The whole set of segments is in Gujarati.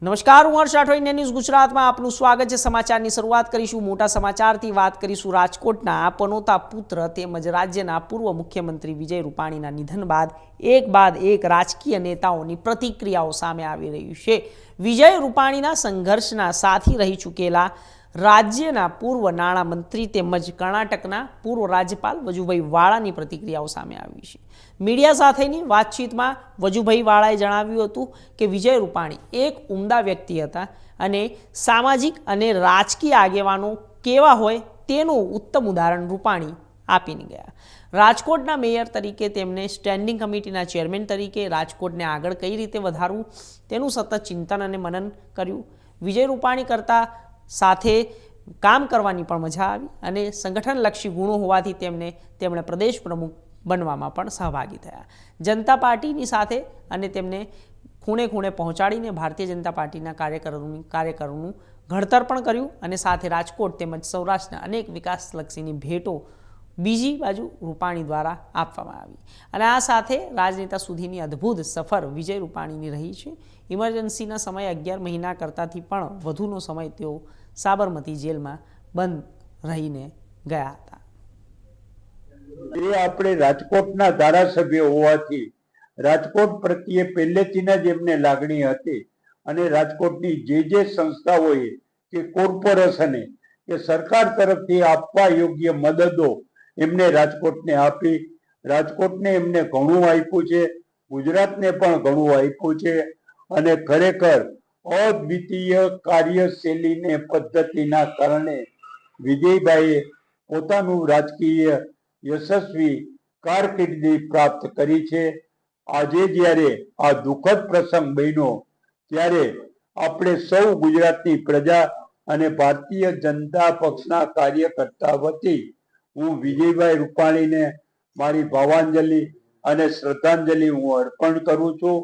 નમસ્કાર, હું હર્ષ રાઠોડ, ઇન્ડિયા ન્યૂઝ ગુજરાતમાં આપનું સ્વાગત છે। સમાચારની શરૂઆત કરીશું મોટા સમાચારથી। વાત કરીશું રાજકોટના પનોતા પુત્ર તેમજ રાજ્યના પૂર્વ મુખ્યમંત્રી વિજય રૂપાણીના નિધન બાદ એક રાજકીય નેતાઓની પ્રતિક્રિયાઓ સામે આવી રહી છે। વિજય રૂપાણીના સંઘર્ષના સાથી રહી ચૂકેલા રાજ્યના પૂર્વ નાણામંત્રી તેમજ કર્ણાટકના પૂર્વ રાજ્યપાલ વજુભાઈ વાળાની પ્રતિક્રિયાઓ સામે આવી છે। મીડિયા સાથેની વાતચીતમાં વજુભાઈ વાળાએ જણાવ્યું હતું કે વિજય રૂપાણી એક ઉમદા વ્યક્તિ હતા અને સામાજિક અને રાજકીય આગેવાનો કેવા હોય તેનું ઉત્તમ ઉદાહરણ રૂપાણી આપીને ગયા। રાજકોટના મેયર તરીકે તેમણે સ્ટેન્ડિંગ કમિટીના ચેરમેન તરીકે રાજકોટને આગળ કઈ રીતે વધારવું તેનું સતત ચિંતન અને મનન કર્યું। વિજય રૂપાણી કરતા સાથે કામ કરવાની પણ મજા આવી અને સંગઠનલક્ષી ગુણો હોવાથી તેમણે પ્રદેશ પ્રમુખ બનવામાં પણ સહભાગી થયા। જનતા પાર્ટીની સાથે અને તેમને ખૂણે ખૂણે પહોંચાડીને ભારતીય જનતા પાર્ટીના કાર્યકરોનું ઘડતર પણ કર્યું અને સાથે રાજકોટ તેમજ સૌરાષ્ટ્રના અનેક વિકાસલક્ષીની ભેટો બીજી બાજુ રૂપાણી દ્વારા આપવામાં આવી અને આ સાથે રાજનેતા સુધીની અદ્ભુત સફર વિજય રૂપાણીની રહી છે। ઇમરજન્સીના સમયે 11 મહિના કરતાંથી પણ વધુનો સમય તેઓ સાબરમતી જેલમાં બંધ રહીને ગયા હતા। એ આપણે રાજકોટના ધારાસભ્ય હોવાથી રાજકોટ પ્રત્યે પહેલેથી જ એમને લાગણી હતી અને રાજકોટની જે સંસ્થાઓએ કે કોર્પોરેશને કે સરકાર તરફથી આપવા યોગ્ય મદદો એમને રાજકોટને આપી। રાજકોટને એમને ઘણું આપ્યું છે, ગુજરાતને પણ ઘણું આપ્યું છે અને ખરેખર અદ્વિતીય કાર્યશૈલીને પદ્ધતિના કારણે વિજયભાઈએ પોતાનું રાજકીય યશસ્વી કારકિર્દી પ્રાપ્ત કરી છે। આજે જ્યારે આ દુઃખદ પ્રસંગ બન્યો ત્યારે આપણે સૌ ગુજરાતની પ્રજા અને ભારતીય જનતા પક્ષના કાર્યકર્તા વતી હું વિજયભાઈ રૂપાણીને મારી ભાવાંજલિ અને શ્રદ્ધાંજલિ હું અર્પણ કરું છું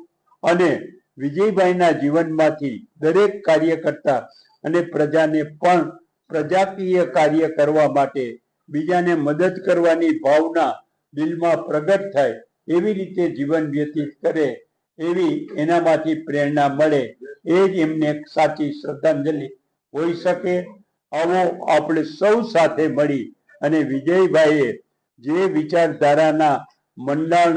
અને વિજયભાઈના જીવનમાંથી દરેક કાર્યકર્તા અને પ્રજાને પણ પ્રજાકીય કાર્ય કરવા માટે બીજાને મદદ કરવાની ભાવના દિલમાં પ્રગટ થાય એવી રીતે જીવન વ્યતીત કરે એવી એનામાંથી પ્રેરણા મળે એ જ એમને સાચી શ્રદ્ધાંજલિ હોઈ શકે। આવો આપણે સૌ સાથે મળી અને વિજયભાઈએ જે વિચારધારાના મંડાણ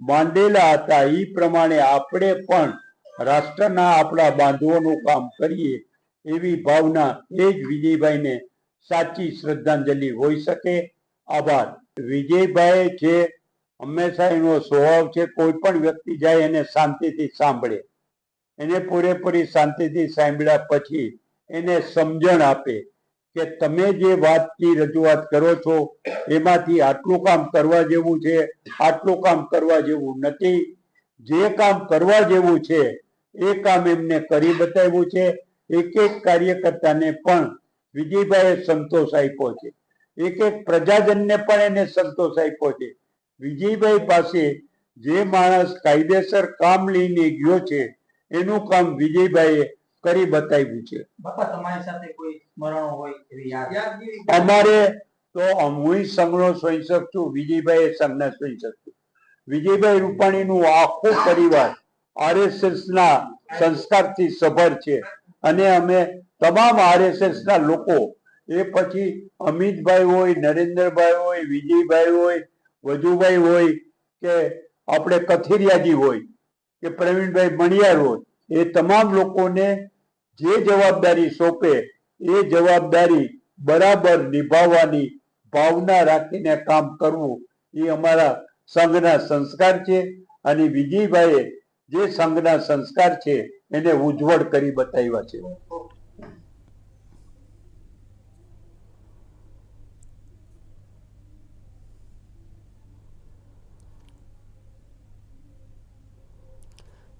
માંડેલા હતા એ પ્રમાણે આપણે પણ રાષ્ટ્રના આપણા બાંધવોનું કામ કરીએ એવી ભાવના એ જ વિજયભાઈને સાચી શ્રદ્ધાંજલિ હોઈ શકે। આભાર। વિજયભાઈ જે હંમેશા એનો સ્વભાવ છે કોઈ પણ વ્યક્તિ જાય એને શાંતિથી સાંભળે, એને પૂરેપૂરી શાંતિથી સાંભળ્યા પછી એને સમજણ આપે કે તમે જે વાતની રજૂઆત કરો છો એમાંથી આટલું કામ કરવા જેવું છે, આટલું કામ કરવા જેવું નથી। જે કામ કરવા જેવું છે એ કામ એમને કરી બતાવ્યું છે। એક એક કાર્યકર્તાને પણ વિજયભાઈએ સંતોષ આપ્યો છે, એક એક પ્રજાજનને પણ એને સંતોષ આપ્યો છે। વિજયભાઈ પાસે જે માણસ કાયદેસર કામ લઈને ગયો છે એનું કામ વિજયભાઈએ કરી બતાવ્યું છે। અમારે તો હું સંઘનો સ્વયંસેવક છું, વિજયભાઈ સંઘના સ્વયંસેવક છું। વિજયભાઈ રૂપાણીનું આખો પરિવાર RSS ના સંસ્કારથી સભર છે અને અમે તમામ RSS ના લોકો એ પછી અમિતભાઈ હોય, નરેન્દ્રભાઈ હોય, વિજયભાઈ હોય, વજુભાઈ હોય કે આપણે કથિરિયાજી હોય કે પ્રવીણભાઈ મણિયાર હોય, એ તમામ લોકોને જે જવાબદારી સોંપે એ જવાબદારી બરાબર નિભાવવાની ભાવના રાખીને કામ કરવું એ અમારા સંઘના સંસ્કાર છે અને વિજયભાઈએ જે સંઘના સંસ્કાર છે એને ઉજ્જવળ કરી બતાવ્યા છે।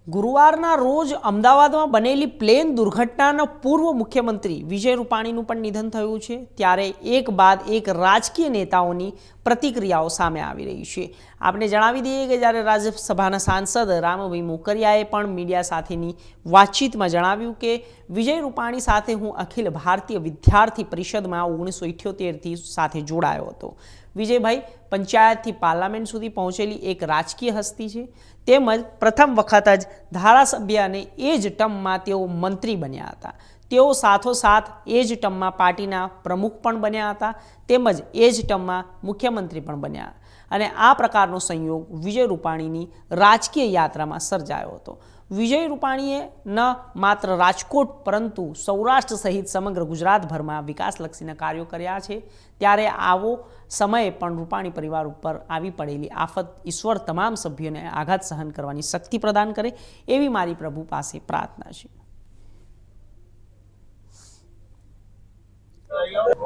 ગુરુવારના રોજ અમદાવાદમાં બનેલી પ્લેન દુર્ઘટનાના પૂર્વ મુખ્યમંત્રી વિજય રૂપાણીનું પણ નિધન થયું છે। ત્યારે એક બાદ એક રાજકીય નેતાઓની પ્રતિક્રિયાઓ સામે આવી રહી છે। આપણે જણાવી દઈએ કે જ્યારે રાજ્યસભાના સાંસદ રામભાઈ મોકરિયાએ પણ મીડિયા સાથેની વાતચીતમાં જણાવ્યું કે વિજય રૂપાણી સાથે હું અખિલ ભારતીય વિદ્યાર્થી પરિષદમાં 1978થી સાથે જોડાયો હતો। વિજયભાઈ પંચાયતથી પાર્લામેન્ટ સુધી પહોંચેલી એક રાજકીય હસ્તી છે, તેમજ પ્રથમ વખત જ ધારાસભ્ય અને એ જ ટર્મમાં તેઓ મંત્રી બન્યા હતા. તેઓ સાથોસાથ એ જ ટર્મમાં પાર્ટીના પ્રમુખ પણ બન્યા હતા, તેમજ એ જ ટર્મમાં મુખ્યમંત્રી પણ બન્યા. અને આ પ્રકારનો સંયોગ વિજય રૂપાણીની રાજકીય યાત્રામાં સર્જાયો હતો. વિજય રૂપાણીએ ન માત્ર રાજકોટ પરંતુ સૌરાષ્ટ્ર સહિત સમગ્ર ગુજરાતભરમાં વિકાસલક્ષીના કાર્યો કર્યા છે. ત્યારે આવો સમયે પણ રૂપાણી પરિવાર ઉપર આવી પડેલી આફત ઈશ્વર તમામ સભ્યોને આઘાત સહન કરવાની શક્તિ પ્રદાન કરે એવી મારી પ્રભુ પાસે પ્રાર્થના છે.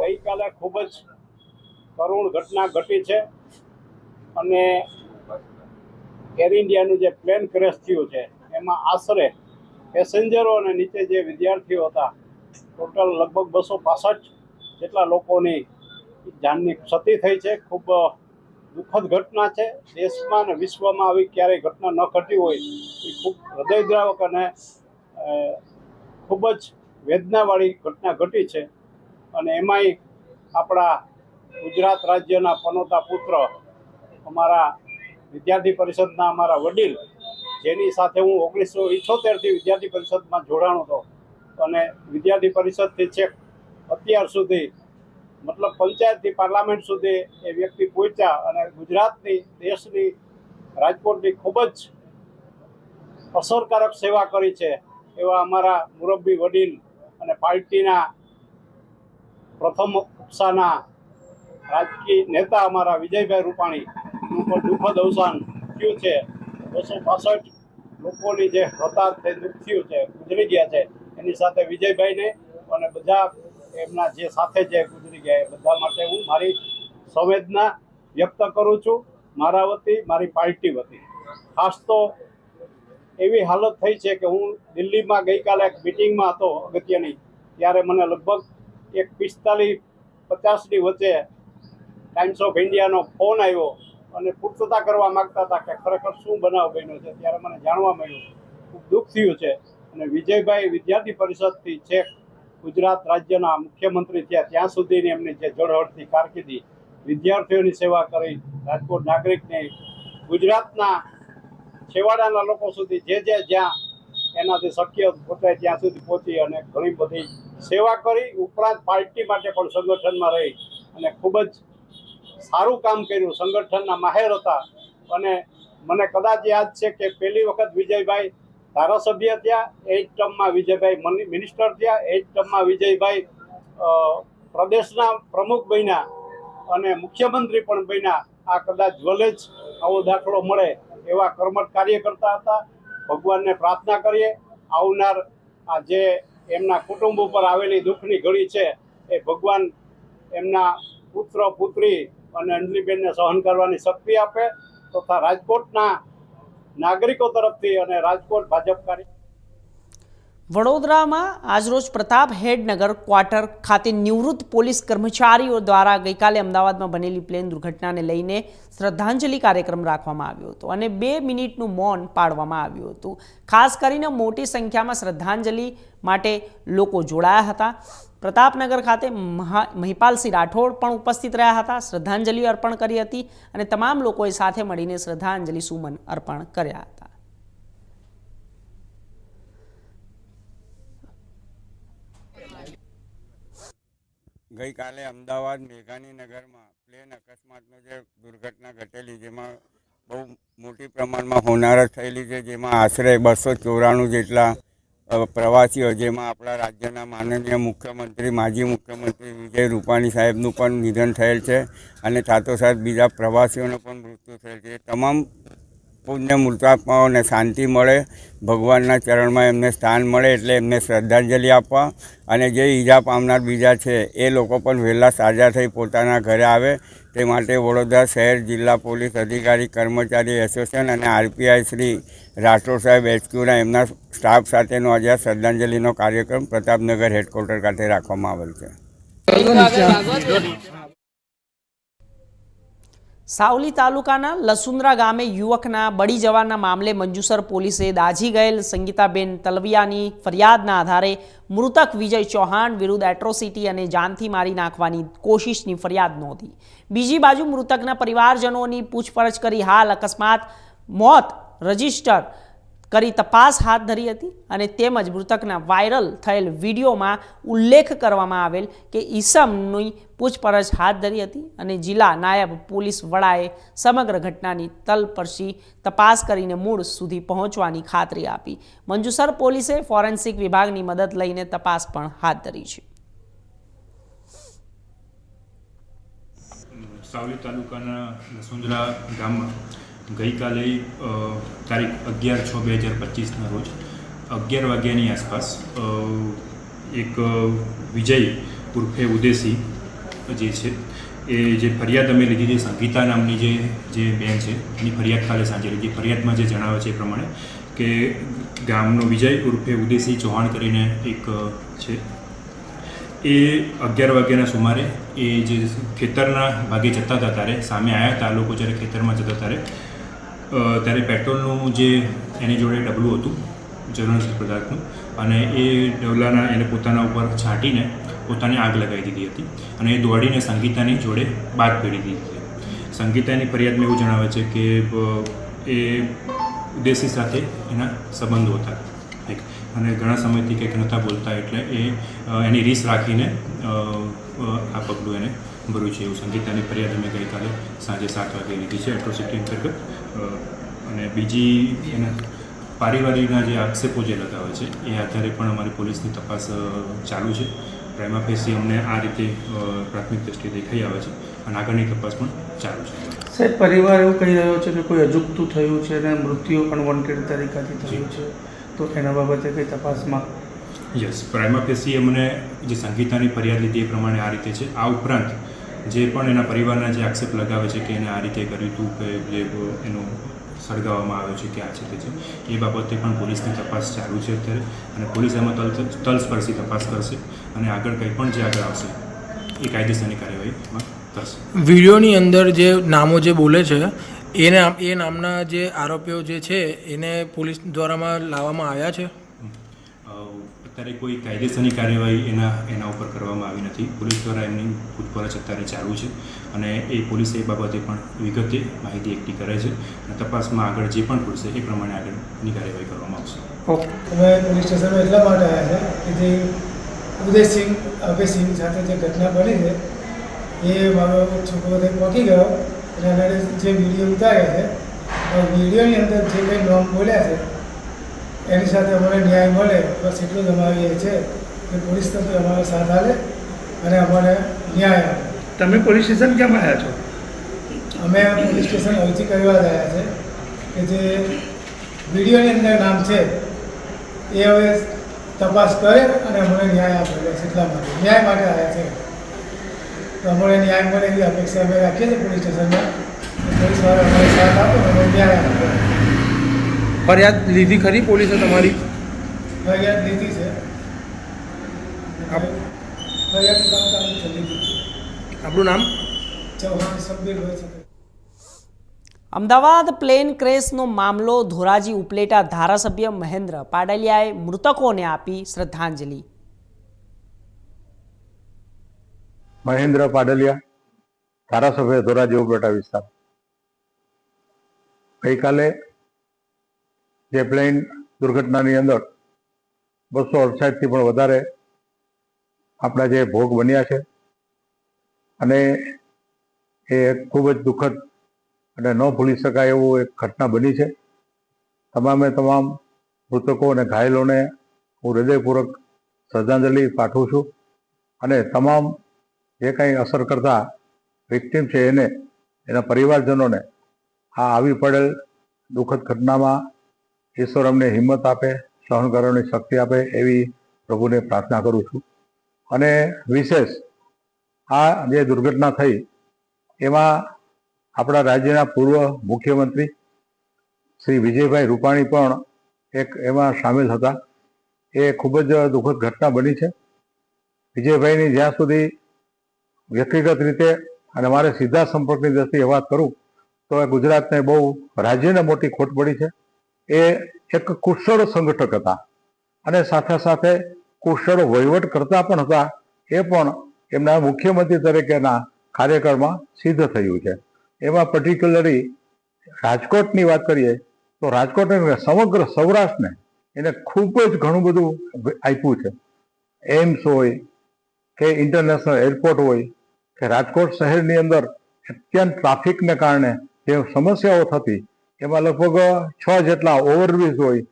ગઈકાલે ખૂબ જ કરુણ ઘટના ઘટી છે અને એર ઇન્ડિયાનું જે પ્લેન ક્રેશ થયું છે એમાં આશરે પેસેન્જરો અને નીચે જે વિદ્યાર્થીઓ હતા ટોટલ લગભગ 265 જેટલા લોકોની જાનની ક્ષતિ થઈ છે. ખૂબ દુઃખદ ઘટના છે. દેશમાં અને વિશ્વમાં આવી ક્યારેય ઘટના ન ઘટી હોય એ ખૂબ હૃદયદ્રાવક અને ખૂબ જ વેદનાવાળી ઘટના ઘટી છે. અને એમાંય આપણા ગુજરાત રાજ્યના પનોતા પુત્ર, અમારા વિદ્યાર્થી પરિષદના અમારા વડીલ, જેની સાથે હું 1978થી વિદ્યાર્થી પરિષદમાં જોડાણો હતો અને વિદ્યાર્થી પરિષદથી છેક અત્યાર સુધી મતલબ પંચાયતથી પાર્લામેન્ટ સુધી એ વ્યક્તિ પહોંચ્યા અને ગુજરાતની, દેશની, રાજકોટની ખૂબ જ અસરકારક સેવા કરી છે એવા અમારા મુરબ્બી વડીલ અને પાર્ટીના પ્રથમ કક્ષાના રાજકીય નેતા અમારા વિજયભાઈ રૂપાણીનું પણ દુઃખદ અવસાન થયું છે. 265 લોકોની જે હતાહત થઈ દુઃખ થયું છે, ગુજરી ગયા છે, એની સાથે વિજયભાઈને અને બધા એમના જે સાથે જે ગુજરી ગયા એ બધા માટે હું મારી સંવેદના વ્યક્ત કરું છું, મારા વતી, મારી પાર્ટી વતી. ખાસ તો એવી હાલત થઈ છે કે હું દિલ્હીમાં ગઈકાલે એક મિટિંગમાં હતો અગત્યની, ત્યારે મને લગભગ 45-50ની વચ્ચે ટાઈમ્સ ઓફ ઇન્ડિયાનો ફોન આવ્યો અને પૂછતા કરવા માંગતા હતા કે ખરેખર શું બનાવ બન્યો છે. ત્યારે મને જાણવા મળ્યું, ખૂબ દુઃખ થયું છે. અને વિજયભાઈ વિદ્યાર્થી પરિષદથી છેક ગુજરાત રાજ્યના મુખ્યમંત્રી થયા ત્યાં સુધીની એમની જે જળહળતી કારકિર્દી, વિદ્યાર્થીઓની સેવા કરી, રાજકોટ નાગરિકને, ગુજરાતના છેવાડાના લોકો સુધી જ્યાં એનાથી શક્ય પહોંચાય ત્યાં સુધી પહોંચી અને ઘણી બધી સેવા કરી. ઉપરાંત પાર્ટી માટે પણ સંગઠનમાં રહી અને ખૂબ જ સારું કામ કર્યું. સંગઠનના માહેર હતા અને મને કદાચ યાદ છે કે પહેલી વખત વિજયભાઈ ધારાસભ્ય થયા, 8 ટર્મમાં વિજયભાઈ મિનિસ્ટર થયા, 8 ટર્મમાં વિજયભાઈ પ્રદેશના પ્રમુખ બન્યા અને મુખ્યમંત્રી પણ બન્યા. આ કદાચ ભલે જ આવો દાખલો મળે એવા કર્મઠ કાર્ય કરતા હતા. ભગવાનને પ્રાર્થના કરીએ આવનાર આ જે એમના કુટુંબ ઉપર આવેલી દુઃખની ઘડી છે એ ભગવાન એમના પુત્ર પુત્રી અને અંજલીબેનને સહન કરવાની શક્તિ આપે તથા રાજકોટના નાગરિકો તરફથી અને રાજકોટ ભાજપ કાર્ય. વડોદરામાં આજરોજ પ્રતાપ હેડનગર ક્વાર્ટર ખાતે નિવૃત્ત પોલીસ કર્મચારીઓ દ્વારા ગઈકાલે અમદાવાદમાં બનેલી પ્લેન દુર્ઘટનાને લઈને શ્રદ્ધાંજલિ કાર્યક્રમ રાખવામાં આવ્યો હતો અને 2 મિનિટનું મૌન પાળવામાં આવ્યું હતું. ખાસ કરીને મોટી સંખ્યામાં શ્રદ્ધાંજલિ માટે લોકો જોડાયા હતા. પ્રતાપનગર ખાતે મહિપાલસિંહ રાઠોડ પણ ઉપસ્થિત રહ્યા હતા, શ્રદ્ધાંજલિ અર્પણ કરી હતી અને તમામ લોકોએ સાથે મળીને શ્રદ્ધાંજલિ સુમન અર્પણ કર્યા હતા. ગઈકાલે અમદાવાદ મેઘાણીનગરમાં પ્લેન અકસ્માતનો જે દુર્ઘટના ઘટેલી, જેમાં બહુ મોટી પ્રમાણમાં હોનારત થયેલી છે, જેમાં આશરે 294 જેટલા પ્રવાસીઓ, જેમાં આપણા રાજ્યના માનનીય મુખ્યમંત્રી, માજી મુખ્યમંત્રી વિજય રૂપાણી સાહેબનું પણ નિધન થયેલ છે અને સાથોસાથ બીજા પ્રવાસીઓનું પણ મૃત્યુ થયેલ છે. તમામ પુણ્ય મૃતાત્માઓને શાંતિ મળે, ભગવાનના ચરણમાં એમને સ્થાન મળે એટલે એમને શ્રદ્ધાંજલિ આપવા અને જે ઈજા પામનાર બીજા છે એ લોકો પણ વહેલા સાજા થઈ પોતાના ઘરે આવે તે માટે વડોદરા શહેર જિલ્લા પોલીસ અધિકારી કર્મચારી એસોસિએશન અને આરપીઆઈ શ્રી રાઠોડ સાહેબ એચક્યુના એમના સ્ટાફ સાથેનો આજે શ્રદ્ધાંજલિનો કાર્યક્રમ પ્રતાપનગર હેડક્વાર્ટર ખાતે રાખવામાં આવેલ છે. સાવલી તાલુકાના લસુંદ્રા ગામે યુવકના બળી જવાના મામલે મંજુસર પોલીસે દાઝી ગયેલ સંગીતાબેન તલવિયાની ફરિયાદના આધારે મૃતક વિજય ચૌહાણ વિરુદ્ધ એટ્રોસિટી અને જાનથી મારી નાખવાની કોશિશની ફરિયાદ નોંધી. બીજી બાજુ મૃતકના પરિવારજનોની પૂછપરછ કરી હાલ અકસ્માત મોત રજીસ્ટર કરી તપાસ હાથ ધરી હતી અને તેમજ મૃતકના વાયરલ થયેલ વિડીયોમાં ઉલ્લેખ કરવામાં આવેલ કે ઈસમની પૂછપરછ હાથ ધરી હતી અને જિલ્લા નાયબ પોલીસ વડાએ સમગ્ર ઘટનાની તલપરસી તપાસ કરીને મૂળ સુધી પહોંચવાની ખાતરી આપી. મંજુસર પોલીસે ફોરેન્સિક વિભાગની મદદ લઈને તપાસ પણ હાથ ધરી છે. સાવલી તાલુકાના લસુંદ્રા ગામમાં ગઈકાલે તારીખ 11/6/2025ના રોજ 11 વાગ્યાની આસપાસ એક વિજય ઉર્ફે ઉદેશી જે છે એ જે ફરિયાદ અમે લીધી છે, સંગીતા નામની જે બેન છે એની ફરિયાદ કાલે સાંજે લીધી. ફરિયાદમાં જે જણાવે છે એ પ્રમાણે કે ગામનો વિજય ઉર્ફે ઉદેશી ચૌહાણ કરીને એક છે, એ 11 વાગ્યાના સુમારે એ જે ખેતરના ભાગે જતા હતા ત્યારે સામે આવ્યા હતા. લોકો જ્યારે ખેતરમાં જતા ત્યારે પેટ્રોલનું જે એની જોડે ડબલું હતું જ્વલનશીલ પદાર્થનું, અને એ ડબલાના એને પોતાના ઉપર છાંટીને પોતાને આગ લગાવી દીધી હતી અને એ દોડીને સંગીતાની જોડે બાદ પેડી દીધી હતી. સંગીતાની ફરિયાદમાં એવું જણાવે છે કે એ ઉદેશી સાથે એના સંબંધો હતા અને ઘણા સમયથી કંઈક નહોતા બોલતા, એટલે એની રીસ રાખીને આ પગલું એને ભર્યું છે એવું સંગીતાની ફરિયાદ અમે ગઈકાલે સાંજે 7 વાગે લીધી છે એટ્રોસિટી અંતર્ગત. અને બીજી એના પારિવારિકના જે આક્ષેપો જે લગાવે છે એ આધારે પણ અમારી પોલીસની તપાસ ચાલુ છે. પ્રાઇમા ફેસી અમને આ રીતે પ્રાથમિક દ્રષ્ટિએ દેખાઈ આવે છે અને આગળની તપાસ પણ ચાલુ છે. સાહેબ, પરિવાર એવું કહી રહ્યો છે કે કોઈ અજુગતું થયું છે અને મૃત્યુ પણ વોન્ટેડ તરીકાથી થયું છે, તો એના બાબતે કઈ તપાસમાં? યસ, પ્રાઇમા ફેસી અમને જે સંગીતાની ફરિયાદ લીધી એ પ્રમાણે આ રીતે છે. આ ઉપરાંત જે પણ એના પરિવારના જે આક્ષેપ લગાવે છે કે એને આ રીતે કર્યું હતું, કે જે એનું સળગાવવામાં આવ્યો છે કે આ છે તે છે, એ બાબતે પણ પોલીસની તપાસ ચાલુ છે અત્યારે, અને પોલીસ એમાં તલસ્પર્શી તપાસ કરશે અને આગળ કંઈ પણ જે આગળ આવશે એ કાયદેસરની કાર્યવાહીમાં કરશે. વિડીયોની અંદર જે નામો જે બોલે છે એ નામના જે આરોપીઓ જે છે એને પોલીસ દ્વારામાં લાવવામાં આવ્યા છે. અત્યારે કોઈ કાયદેસરની કાર્યવાહી એના ઉપર કરવામાં આવી નથી. પોલીસ દ્વારા એમની પૂછપરછ અત્યારે ચાલુ છે અને એ પોલીસ એ બાબતે પણ વિગતે માહિતી એકઠી કરે છે અને તપાસમાં આગળ જે પણ ખુલશે એ પ્રમાણે આગળની કાર્યવાહી કરવામાં આવશે. અમે પોલીસ સ્ટેશનમાં એટલા માટે આવ્યા છે કે જે ઉદયસિંહ અભયસિંહ સાથે જે ઘટના બની છે એ મારો છોકરો પહોંચી ગયો અને એના જે વિડીયો ઉતાર્યા છે, વિડીયોની અંદર જે કંઈ નોમ બોલ્યા છે એની સાથે અમારે ન્યાય મળે, બસ એટલું જ અમારી એ છે કે પોલીસ તંત્ર અમારો સાથ આપે અને અમારે ન્યાય આપે. તમે પોલીસ સ્ટેશન કેમ આવ્યા છો? અમે પોલીસ સ્ટેશન અરજી કરવા જ આવ્યા છે કે જે વિડીયોની અંદર નામ છે એ હવે તપાસ કરે અને અમને ન્યાય આપે, બસ એટલા માટે ન્યાય માટે આવ્યા છે. તો અમને ન્યાય મળે એવી અપેક્ષા અમે રાખીએ છીએ પોલીસ સ્ટેશનમાં. પોલીસવાળા અમારે સાથ આપે અને ન્યાય આપે. ફરિયાદ લીધી ખરી પોલીસે તમારી? ફરિયાદ લીધી છે. ફરિયાદનું કામ ચાલુ છે, લીધી છે. આપણું નામ? ચૌહાણ સબ્બીર હોય છે. અમદાવાદ પ્લેન ક્રેશનો મામલો ધોરાજી ઉપલેટા ધારાસભ્ય મહેન્દ્ર પાડલિયાએ મૃતકોને આપી શ્રદ્ધાંજલિ. મહેન્દ્ર પાડલિયા, ધારાસભ્ય ધોરાજી ઉપલેટા વિસ્તાર. ગઈકાલે જે પ્લેન દુર્ઘટનાની અંદર 268થી પણ વધારે આપણા જે ભોગ બન્યા છે અને એ ખૂબ જ દુઃખદ અને ન ભૂલી શકાય એવું એક ઘટના બની છે. તમામે તમામ મૃતકો અને ઘાયલોને હું હૃદયપૂર્વક શ્રદ્ધાંજલિ પાઠવું છું અને તમામ જે કંઈ અસર કરતા વિક્ટીમ છે એને, એના પરિવારજનોને આ આવી પડેલ દુઃખદ ઘટનામાં ઈશ્વર અમને હિંમત આપે, સહન કરવાની શક્તિ આપે એવી પ્રભુને પ્રાર્થના કરું છું. અને વિશેષ આ જે દુર્ઘટના થઈ એમાં આપણા રાજ્યના પૂર્વ મુખ્યમંત્રી શ્રી વિજયભાઈ રૂપાણી પણ એક એમાં સામેલ હતા. એ ખૂબ જ દુઃખદ ઘટના બની છે. વિજયભાઈની જ્યાં સુધી વ્યક્તિગત રીતે અને મારે સીધા સંપર્કની દ્રષ્ટિએ વાત કરું તો એ ગુજરાતને બહુ રાજ્યને મોટી ખોટ પડી છે. એ એક કુશળ સંગઠક હતા અને સાથે સાથે કુશળ વહીવટ કરતા પણ હતા. એ પણ એમના મુખ્યમંત્રી તરીકેના કાર્યકાળમાં સિદ્ધ થયું છે. એમાં પર્ટિક્યુલરલી રાજકોટની વાત કરીએ તો રાજકોટ સમગ્ર સૌરાષ્ટ્રને એને ખૂબ જ ઘણું બધું આપ્યું છે. એમ્સ હોય કે ઇન્ટરનેશનલ એરપોર્ટ હોય કે રાજકોટ શહેરની અંદર અત્યંત ટ્રાફિકને કારણે જે સમસ્યાઓ થતી એમાં લગભગ 6 જેટલા ઓવરબ્રિજ હોય,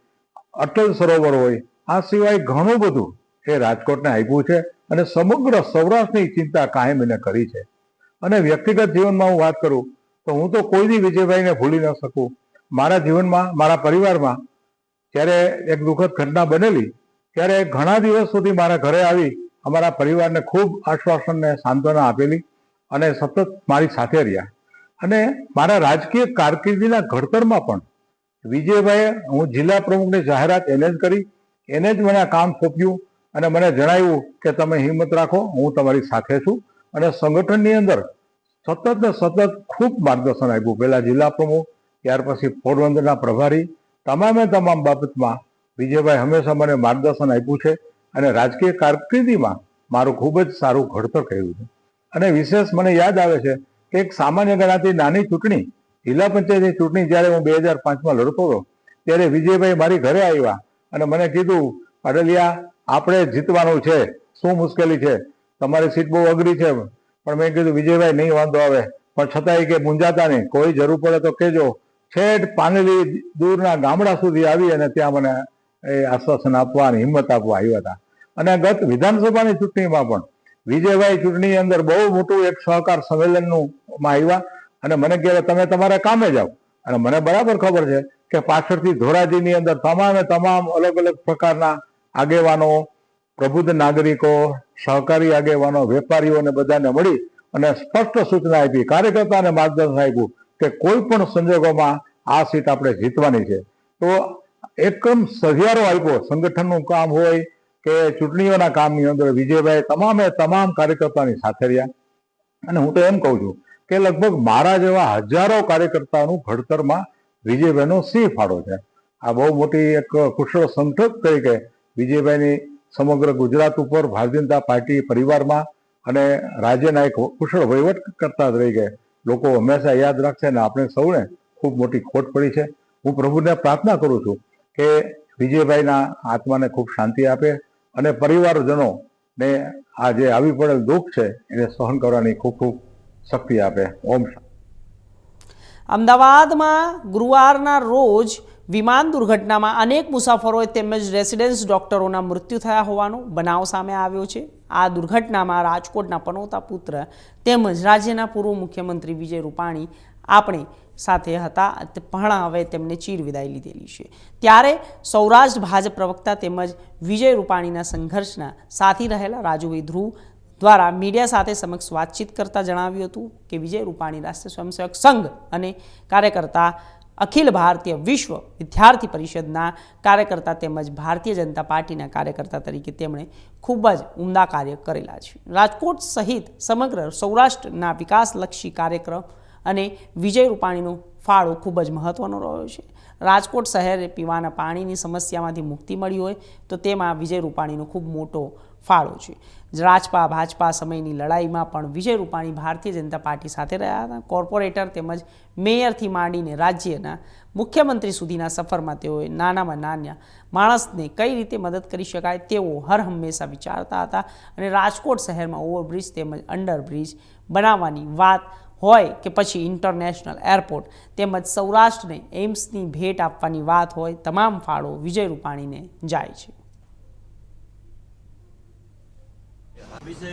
અટલ સરોવર હોય, આ સિવાય ઘણું બધું એ રાજકોટને આપ્યું છે અને સમગ્ર સૌરાષ્ટ્રની ચિંતા કાયમ એને કરી છે. અને વ્યક્તિગત જીવનમાં હું વાત કરું તો હું તો કોઈ દી વિજયભાઈને ભૂલી ન શકું. મારા જીવનમાં, મારા પરિવારમાં જ્યારે એક દુઃખદ ઘટના બનેલી ત્યારે ઘણા દિવસ સુધી મારા ઘરે આવી અમારા પરિવારને ખૂબ આશ્વાસન ને સાંત્વના આપેલી અને સતત મારી સાથે રહ્યા. અને મારા રાજકીય કારકિર્દીના ઘડતરમાં પણ વિજયભાઈએ, હું જિલ્લા પ્રમુખની જાહેરાત એને જ કરી, એને જ મને આ કામ સોંપ્યું અને મને જણાવ્યું કે તમે હિંમત રાખો, હું તમારી સાથે છું. અને સંગઠનની અંદર સતત ને સતત ખૂબ માર્ગદર્શન આપ્યું. પહેલા જિલ્લા પ્રમુખ, ત્યાર પછી પોરબંદરના પ્રભારી, તમામે તમામ બાબતમાં વિજયભાઈ હંમેશા મને માર્ગદર્શન આપ્યું છે અને રાજકીય કારકિર્દીમાં મારું ખૂબ જ સારું ઘડતર કર્યું છે. અને વિશેષ મને યાદ આવે છે કે એક સામાન્ય ગણાતી નાની ચૂંટણી, જિલ્લા પંચાયતની ચૂંટણી જ્યારે હું 2005માં લડતો હતો ત્યારે વિજયભાઈ મારી ઘરે આવ્યા અને મને કીધું, પાડલિયા આપણે જીતવાનું છે, શું મુશ્કેલી છે, તમારી સીટ બહુ અઘરી છે. પણ મેં કીધું વિજયભાઈ નહીં વાંધો આવે, પણ છતાંય કે મૂંઝાતા નહીં, કોઈ જરૂર પડે તો કહેજો. છેટ પાનેલી દૂરના ગામડા સુધી આવી અને ત્યાં મને એ આશ્વાસન આપવા અને હિંમત આપવા આવ્યા હતા. અને ગત વિધાનસભાની ચૂંટણીમાં પણ વિજયભાઈ ચૂંટણીની અંદર બહુ મોટું એક સહકાર સંમેલનનું આવ્યા અને મને કહેવાય તમે તમારા કામે જાઓ. અને મને બરાબર ખબર છે કે પાછળથી ધોરાજીની અંદર તમામ અલગ અલગ પ્રકારના આગેવાનો, પ્રબુદ્ધ નાગરિકો, સહકારી આગેવાનો, વેપારીઓને બધાને મળી અને સ્પષ્ટ સૂચના આપી, કાર્યકર્તાને માર્ગદર્શન આપ્યું કે કોઈ પણ સંજોગોમાં આ સીટ આપણે જીતવાની છે. તો એકદમ સહિયારો આપ્યો. સંગઠનનું કામ હોય કે ચૂંટણીઓના કામની અંદર વિજયભાઈ તમામ કાર્યકર્તાની સાથે રહ્યા. અને હું તો એમ કહું છું કે લગભગ મારા જેવા હજારો કાર્યકર્તાઓનું ઘડતરમાં વિજયભાઈનો સિંહ ફાળો છે. આ બહુ મોટી એક કુશળ સંગઠક તરીકે વિજયભાઈની સમગ્ર ગુજરાત ઉપર ભારતીય જનતા પાર્ટી પરિવારમાં અને રાજ્યના એક કુશળ વહીવટ કરતા તરીકે લોકો હંમેશા યાદ રાખશે અને આપણે સૌને ખૂબ મોટી ખોટ પડી છે. હું પ્રભુને પ્રાર્થના કરું છું કે વિજયભાઈના આત્માને ખૂબ શાંતિ આપે અને પરિવારજનોને આ જે આવી પડેલ દુઃખ છે એને સહન કરવાની ખૂબ ખૂબ શક્તિ આપે. ઓમ. અમદાવાદમાં ગુરુવારના રોજ વિમાન દુર્ઘટનામાં અનેક મુસાફરોએ તેમજ રેસિડેન્સ ડોક્ટરોના મૃત્યુ થયા હોવાનો બનાવ સામે આવ્યો છે. આ દુર્ઘટનામાં રાજકોટના પનોતા પુત્ર તેમજ રાજ્યના પૂર્વ મુખ્યમંત્રી વિજય રૂપાણી આપણે સાથે હતા, પણ હવે તેમને ચીર વિદાય લીધેલી છે. ત્યારે સૌરાષ્ટ્ર ભાજપ પ્રવક્તા તેમજ વિજય રૂપાણીના સંઘર્ષના સાથી રહેલા રાજુભાઈ ધ્રુવ દ્વારા મીડિયા સાથે સમક્ષ વાતચીત કરતા જણાવ્યું હતું કે વિજય રૂપાણી રાષ્ટ્રીય સ્વયંસેવક સંઘ અને કાર્યકર્તા, અખિલ ભારતીય વિશ્વ વિદ્યાર્થી પરિષદના કાર્યકર્તા તેમજ ભારતીય જનતા પાર્ટીના કાર્યકર્તા તરીકે તેમણે ખૂબ જ ઉમદા કાર્ય કરેલા છે. રાજકોટ સહિત સમગ્ર સૌરાષ્ટ્રના વિકાસલક્ષી કાર્યક્રમ અને વિજય રૂપાણીનો ફાળો ખૂબ જ મહત્વનો રહ્યો છે. રાજકોટ શહેરે પીવાના પાણીની સમસ્યામાંથી મુક્તિ મળી હોય તો તેમાં વિજય રૂપાણીનો ખૂબ મોટો ફાળો છે. રાજપા ભાજપા સમયની લડાઈમાં પણ વિજય રૂપાણી ભારતીય જનતા પાર્ટી સાથે રહ્યા હતા. કોર્પોરેટર તેમજ મેયરથી માંડીને રાજ્યના મુખ્યમંત્રી સુધીના સફરમાં તેઓએ નાનામાં નાના માણસને કઈ રીતે મદદ કરી શકાય તેઓ હર હંમેશા વિચારતા હતા. અને રાજકોટ શહેરમાં ઓવરબ્રિજ તેમજ અંડરબ્રિજ બનાવવાની વાત હોય કે પછી ઇન્ટરનેશનલ એરપોર્ટ તેમજ સૌરાષ્ટ્રને એમ્સની ભેટ આપવાની વાત હોય, તમામ ફાળો વિજય રૂપાણીને જાય છે. વિશે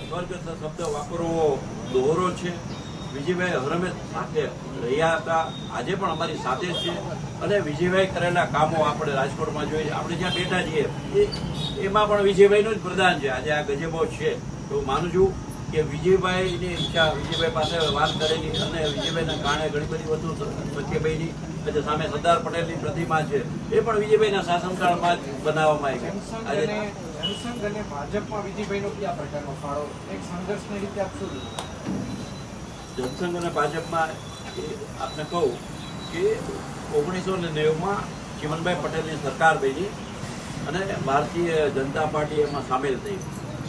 સ્વર્ગ શબ્દ વાપરવો દોહરો છે. વિજયભાઈ હરમેશ સાથે રહ્યા હતા, આજે પણ અમારી સાથે છે. અને વિજયભાઈ કરેલા કામો આપણે રાજકોટમાં જોઈએ, આપણે જ્યાં બેઠા છીએ એમાં પણ વિજયભાઈનું જ પ્રદાન છે. આજે આ ગજેબો છે તો માનું છું કે વિજયભાઈની ઈચ્છા, વિજયભાઈ પાસે વાત કરેલી અને વિજયભાઈના કારણે ઘણી બધી વસ્તુ સત્યભાઈની આજે સામે સરદાર પટેલની પ્રતિમા છે એ પણ વિજયભાઈના શાસનકાળમાં જ બનાવવામાં આવી. આજે જનસંઘ અને ભાજપમાં વિજયભાઈનો કયા પ્રકારનો ફાળો, એક સંઘર્ષની રીતે આપ શું? જનસંઘ અને ભાજપમાં કે આપને કહું કે 1990માં ચીમનભાઈ પટેલની સરકાર બની અને ભારતીય જનતા પાર્ટી એમાં સામેલ થઈ.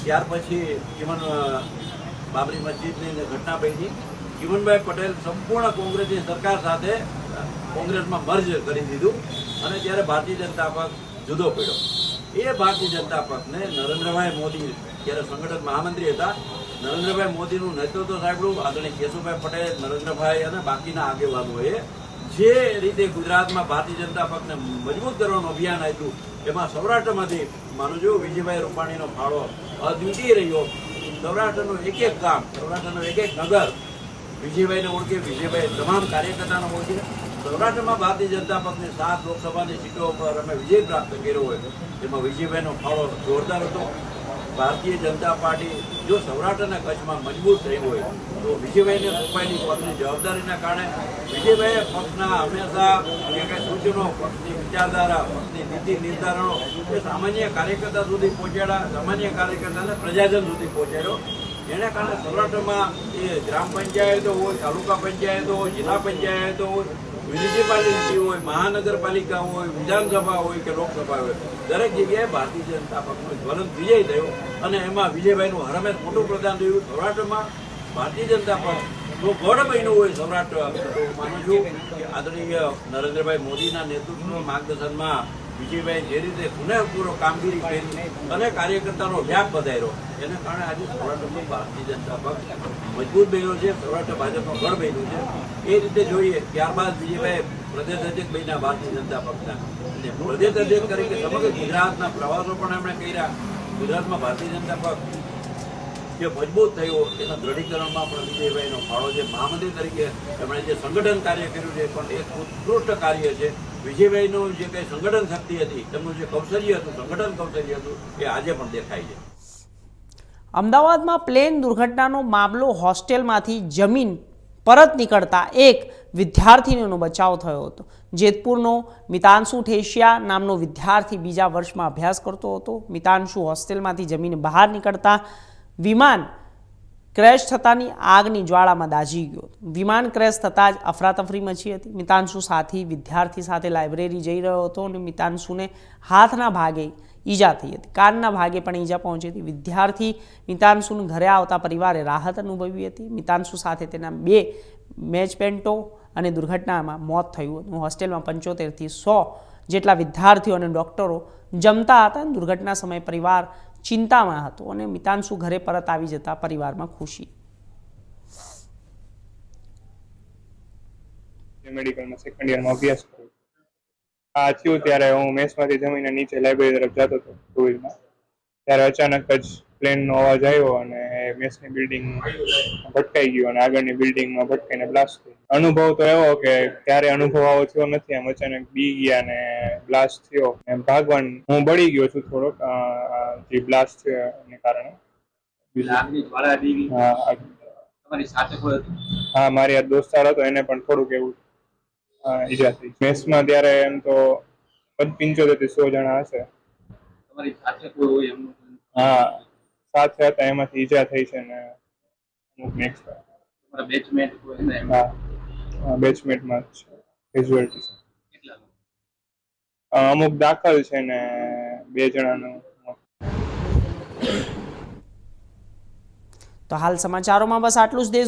ત્યાર પછી બાબરી મસ્જિદની ઘટના બની. ચીમનભાઈ પટેલ સંપૂર્ણ કોંગ્રેસની સરકાર સાથે કોંગ્રેસમાં મર્જ કરી દીધું અને ત્યારે ભારતીય જનતા પક્ષ જુદો પડ્યો. એ ભારતીય જનતા પક્ષને નરેન્દ્રભાઈ મોદી ત્યારે સંગઠન મહામંત્રી હતા. નરેન્દ્રભાઈ મોદીનું નેતૃત્વ સાંભળ્યું. આદરણીય કેશુભાઈ પટેલ, નરેન્દ્રભાઈ અને બાકીના આગેવાનોએ જે રીતે ગુજરાતમાં ભારતીય જનતા પક્ષને મજબૂત કરવાનું અભિયાન આપ્યું એમાં સૌરાષ્ટ્રમાંથી માનું છું વિજયભાઈ રૂપાણીનો ફાળો અદ્વિતીય રહ્યો. સૌરાષ્ટ્રનું એક એક ગામ, સૌરાષ્ટ્રનું એક એક નગર વિજયભાઈને ઓળખે, વિજયભાઈ તમામ કાર્યકર્તાને ઓળખે. સૌરાષ્ટ્રમાં ભારતીય જનતા પક્ષની 7 લોકસભાની સીટો પર અમે વિજય પ્રાપ્ત કર્યો હોય એમાં વિજયભાઈનો ફાળો જોરદાર હતો. ભારતીય જનતા પાર્ટી જો સૌરાષ્ટ્ર અને કચ્છમાં મજબૂત રહી હોય તો વિજયભાઈને રૂપાણીની પક્ષની જવાબદારીના કારણે વિજયભાઈએ પક્ષના હંમેશા જે કંઈ સૂચનો, પક્ષની વિચારધારા, પક્ષની નીતિ નિર્ધારણો એ સામાન્ય કાર્યકર્તા સુધી પહોંચાડ્યા, સામાન્ય કાર્યકર્તાને પ્રજાજન સુધી પહોંચાડ્યો. એના કારણે સૌરાષ્ટ્રમાં એ ગ્રામ પંચાયતો હોય, તાલુકા પંચાયતો હોય, જિલ્લા પંચાયતો હોય, મ્યુનિસિપાલિટી હોય, મહાનગરપાલિકા હોય, વિધાનસભા હોય કે લોકસભા હોય, દરેક જગ્યાએ ભારતીય જનતા પક્ષનો જ્વલંત વિજય થયો અને એમાં વિજયભાઈનું હરમેશ મોટું પ્રદાન થયું. સૌરાષ્ટ્રમાં ભારતીય જનતા પક્ષનો ગઢ બન્યું હોય સૌરાષ્ટ્ર. તો માનું છું કે આદરણીય નરેન્દ્રભાઈ મોદીના નેતૃત્વ માર્ગદર્શનમાં વિજયભાઈ જે રીતે પુનઃપૂર્વ કામગીરી કરી અને કાર્યકર્તાનો વ્યાપ વધાર્યો એને કારણે આજે સૌરાષ્ટ્રમાં ભારતીય જનતા પક્ષ મજબૂત બન્યો છે. સૌરાષ્ટ્ર ભાજપનો ગઢ બન્યું છે. એ રીતે જોઈએ ત્યારબાદ વિજયભાઈ પ્રદેશ અધ્યક્ષ બન્યા ભારતીય જનતા પક્ષના અને પ્રદેશ અધ્યક્ષ તરીકે સમગ્ર ગુજરાતના પ્રવાસો પણ એમણે કર્યા. ગુજરાતમાં ભારતીય જનતા પક્ષ જે મજબૂત થયો એના દ્રઢીકરણમાં પણ વિજયભાઈનો ફાળો છે. મહામંત્રી તરીકે એમણે જે સંગઠન કાર્ય કર્યું છે પણ એક ઉત્કૃષ્ટ કાર્ય છે. વિજયભાઈનું જે કંઈ સંગઠન શક્તિ હતી, તેમનું જે કૌશલ્ય હતું, સંગઠન કૌશલ્ય હતું એ આજે પણ દેખાય છે. અમદાવાદમાં પ્લેન દુર્ઘટનાનો મામલો હોસ્ટેલમાંથી જમીન પરત નીકળતા એક વિદ્યાર્થીનીનો બચાવ થયો હતો. જેતપુરનો મિતાંશુ ઠેસિયા નામનો વિદ્યાર્થી બીજા વર્ષમાં અભ્યાસ કરતો હતો. મિતાંશુ હોસ્ટેલમાંથી જમીન બહાર નીકળતા વિમાન ક્રેશ થતાની આગની જ્વાળામાં દાઝી ગયો હતો. વિમાન ક્રેશ થતાં જ અફરાતફરી મચી હતી. મિતાંશુ સાથી વિદ્યાર્થી સાથે લાઇબ્રેરી જઈ રહ્યો હતો અને મિતાંશુને હાથના ભાગે ઈજા થઈ હતી. કાનના ભાગે પણ ઈજા પહોંચી હતી. વિદ્યાર્થી મિતાંશુને ઘરે આવતા પરિવારે રાહત અનુભવી હતી. મિતાંશુ સાથે તેના 2 મેચમેન્ટો અને દુર્ઘટનામાં મોત થયું હતું. હોસ્ટેલમાં 75થી 100 જેટલા વિદ્યાર્થીઓ અને ડોક્ટરો જમતા હતા. દુર્ઘટના સમયે પરિવાર ચિંતામાં હતો અને મિતાંશુ ઘરે પરત આવી જતા પરિવારમાં ખુશી. મેડિકલમાં સેકન્ડ યરમાં અભ્યાસ કર્યો. આ થયું ત્યારે હું મેસમાંથી જમીને નીચે લાઇબ્રેરી તરફ જતો હતો ટુ વ્હીલમાં. ત્યારે અચાનક જ પ્લેનનો અવાજ આવ્યો અને મેસની બિલ્ડિંગ ભટકાઈ ગયો અને આગળની બિલ્ડિંગમાં ભટકાઈને બ્લાસ્ટ થયો. અનુભવ તો એવો કે ત્યારે અનુભવ આવો થયો નથી. આમ અચાનક બી ગયા ને બ્લાસ્ટ થયો. એમ ભાગવાન હું બળી ગયો છું થોડોક જે બ્લાસ્ટ થયો એને કારણે. હા, મારી આ દોસ્તાર હતો એને પણ થોડુંક એવું ઈજા થઈ. મેસમાં ત્યારે એમ તો 75 થી 100 જણા હશે. હા, સાથે હતા એમાંથી ઈજા થઈ છે ને અમુક નેક્સ્ટ બેચમેન્ટમાં કેઝ્યુઅલ્ટી છે. અમુક દાખલ છે ને 2 જણાનું. તો હાલ સમાચારોમાં બસ આટલું જ. દેશ